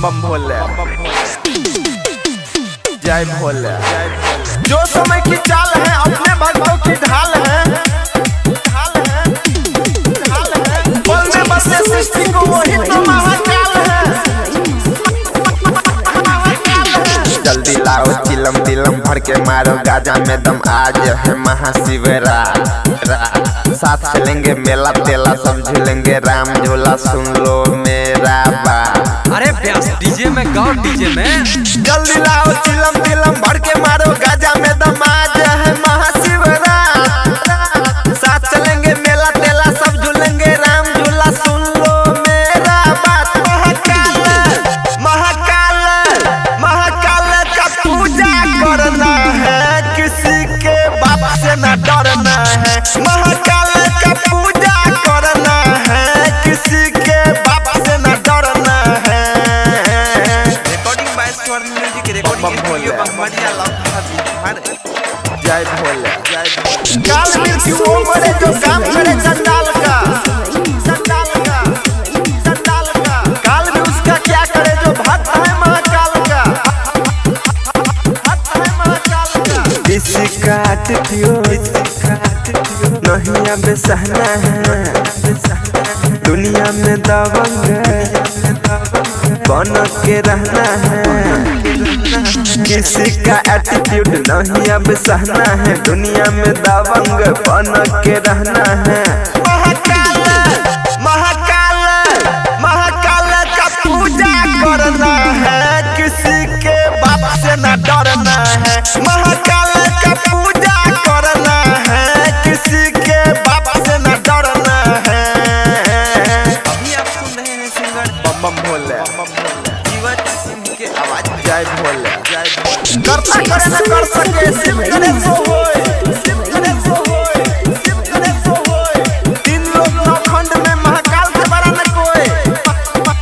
बम भोले जय भोले। जो समय की चाल है अपने भक्तों की ढाल है, बोलने बदले सृष्टि को वही तो महाकाल है। जल्दी लाओ चिलम दिलम भर के मारो गाजा में दम, आज है महाशिवरात। साथ चलेंगे मेला तेला सब झूलेंगे राम झूला, सुन लो मेरा बात। अरे प्यास डीजे में गाओ डीजे में। जल्दी लाओ चिलम दिलम भर के मारो गाजा में दम, आज है महाशिवरात। साथ चलेंगे मेला तेला सब झूलेंगे राम झूला, सुन लो मेरा बात। महाकाल महाकाल का पूजा करना है, किसी के बाप से न डरना है। महाकाल का पूजा करना है, किसी के बाप से न डरना है। रिकॉर्डिंग बाय स्वर म्यूजिक, रिकॉर्डिंग स्टूडियो बम्बरिया बिहार। जय भोले जय भोले। काल मृत्यु वो मरे जो काम करे चंडाल का, काल भी उसका क्या करे जो भक्त है महाकाल का। किसी का एटीट्यूड नहीं अब सहना है, दुनिया में दबंग बन के रहना है। किसी का एटीट्यूड नहीं अब सहना है, दुनिया में दबंग बन के रहना है। महाकाल महाकाल महाकाल का पूजा करना है, किसी के बाप से न डरना है। महाकाल का पूजा करना है, किसी के बाप से न डरना है। अभी आप सुन रहे हैं सिंगर बम बम भोले जीवन सिंह के आवाज। जय भोले जय भोले। करता करे न कर सके शिव करे सो होए, शिव करे सो होए, शिव करे सो होए। तीन लोग नौखंड में महाकाल से बड़ा न कोई,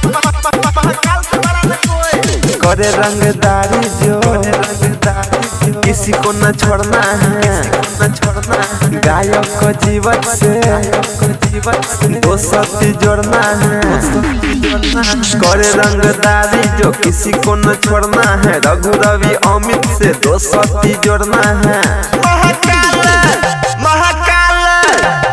महाकाल से बड़ा न कोई। करे रंगदारी जो किसी को न छोड़ना है, गायक को जीवन से दोस्ती जोड़ना है। करे रंगदारी जो किसी को न छोड़ना है, रघु रवि अमित से दोस्ती जोड़ना है। महाकाल महाकाल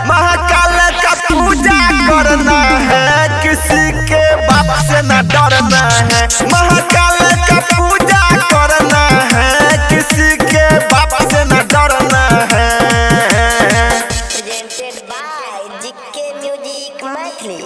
महाकाल का पूजा करना है, किसी के बाप से न डरना है। महाकाल का पूजा करना है, किसी के बाप से न डरना है। Presented by GK Music Monthly।